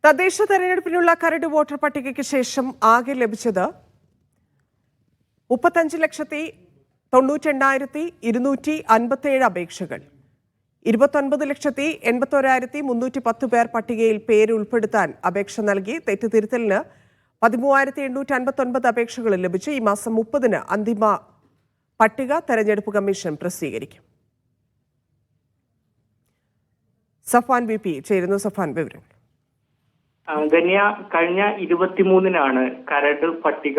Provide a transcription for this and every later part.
തദ്ദേശ തെരഞ്ഞെടുപ്പിനുള്ള കരട് വോട്ടർ പട്ടികയ്ക്ക് ശേഷം ആകെ ലഭിച്ചത് 35,98,257 അപേക്ഷകൾ. 29,81,310 പേർ പട്ടികയിൽ പേര് ഉൾപ്പെടുത്താൻ അപേക്ഷ നൽകി. തെറ്റ് തിരുത്തലിന് 13,859 അപേക്ഷകൾ ലഭിച്ചു. ഈ മാസം 30-ന് അന്തിമ പട്ടിക തെരഞ്ഞെടുപ്പ് കമ്മീഷൻ പ്രസിദ്ധീകരിക്കും. സഫാൻ വി പി ചേരുന്നു. സഫാൻ, വിവരങ്ങൾ. ധന്യ, കഴിഞ്ഞ 23-നാണ് കരട് പട്ടിക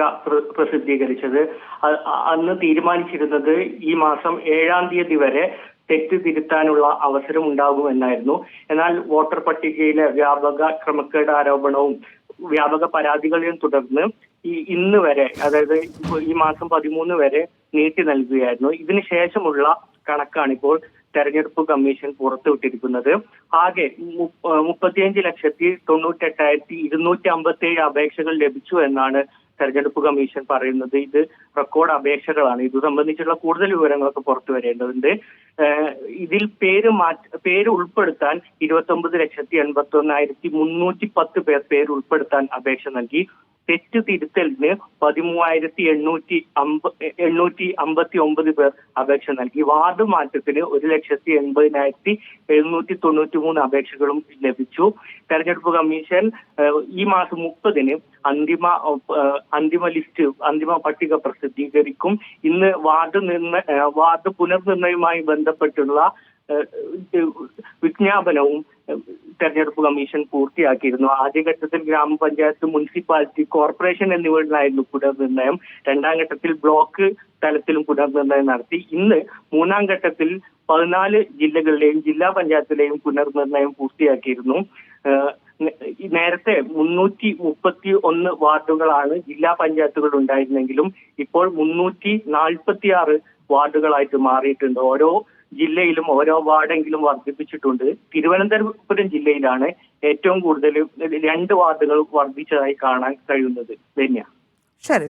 പ്രസിദ്ധീകരിച്ചത്. അന്ന് തീരുമാനിച്ചിരുന്നത് ഈ മാസം 7-ാം തീയതി വരെ തെറ്റ് തിരുത്താനുള്ള അവസരം ഉണ്ടാകുമെന്നായിരുന്നു. എന്നാൽ വോട്ടർ പട്ടികയിലെ വ്യാപക ക്രമക്കേട് ആരോപണവും വ്യാപക പരാതികളെയും തുടർന്ന് ഇന്ന് വരെ, അതായത് ഈ മാസം 13 വരെ നീട്ടി നൽകുകയായിരുന്നു. ഇതിനു ശേഷമുള്ള കണക്കാണിപ്പോൾ തെരഞ്ഞെടുപ്പ് കമ്മീഷൻ പുറത്തുവിട്ടിരിക്കുന്നത്. ആകെ 35,98,257 അപേക്ഷകൾ ലഭിച്ചു എന്നാണ് തെരഞ്ഞെടുപ്പ് കമ്മീഷൻ പറയുന്നത്. ഇത് റെക്കോർഡ് അപേക്ഷകളാണ്. ഇത് സംബന്ധിച്ചുള്ള കൂടുതൽ വിവരങ്ങളൊക്കെ പുറത്തു വരേണ്ടതുണ്ട്. ഇതിൽ പേര് ഉൾപ്പെടുത്താൻ 29,81,310 പേര് ഉൾപ്പെടുത്താൻ അപേക്ഷ നൽകി. തെറ്റ് തിരുത്തലിന് 13,859 പേർ അപേക്ഷ നൽകി. വാർഡ് മാറ്റത്തിന് 1,80,793 അപേക്ഷകളും ലഭിച്ചു. തെരഞ്ഞെടുപ്പ് കമ്മീഷൻ ഈ മാസം 30-ന് അന്തിമ പട്ടിക പ്രസിദ്ധീകരിക്കും. ഇന്ന് വാർഡ് പുനർനിർണയവുമായി ബന്ധപ്പെട്ടുള്ള വിജ്ഞാപനവും തെരഞ്ഞെടുപ്പ് കമ്മീഷൻ പൂർത്തിയാക്കിയിരുന്നു. ആദ്യഘട്ടത്തിൽ ഗ്രാമപഞ്ചായത്ത്, മുനിസിപ്പാലിറ്റി, കോർപ്പറേഷൻ എന്നിവയിലായിരുന്നു പുനർനിർണയം. 2-ാം ഘട്ടത്തിൽ ബ്ലോക്ക് തലത്തിലും പുനർനിർണയം നടത്തി. ഇന്ന് 3-ാം ഘട്ടത്തിൽ 14 ജില്ലകളിലെയും ജില്ലാ പഞ്ചായത്തിലെയും പുനർനിർണയം പൂർത്തിയാക്കിയിരുന്നു. നേരത്തെ 331 വാർഡുകളാണ് ജില്ലാ പഞ്ചായത്തുകൾ ഉണ്ടായിരുന്നെങ്കിലും ഇപ്പോൾ 346 വാർഡുകളായിട്ട് മാറിയിട്ടുണ്ട്. ഓരോ ജില്ലയിലും ഓരോ വാർഡെങ്കിലും വർദ്ധിപ്പിച്ചിട്ടുണ്ട്. തിരുവനന്തപുരം ജില്ലയിലാണ് ഏറ്റവും കൂടുതൽ 2 വാർഡുകൾ വർദ്ധിച്ചതായി കാണാൻ കഴിയുന്നത്. ധന്യ. ശരി.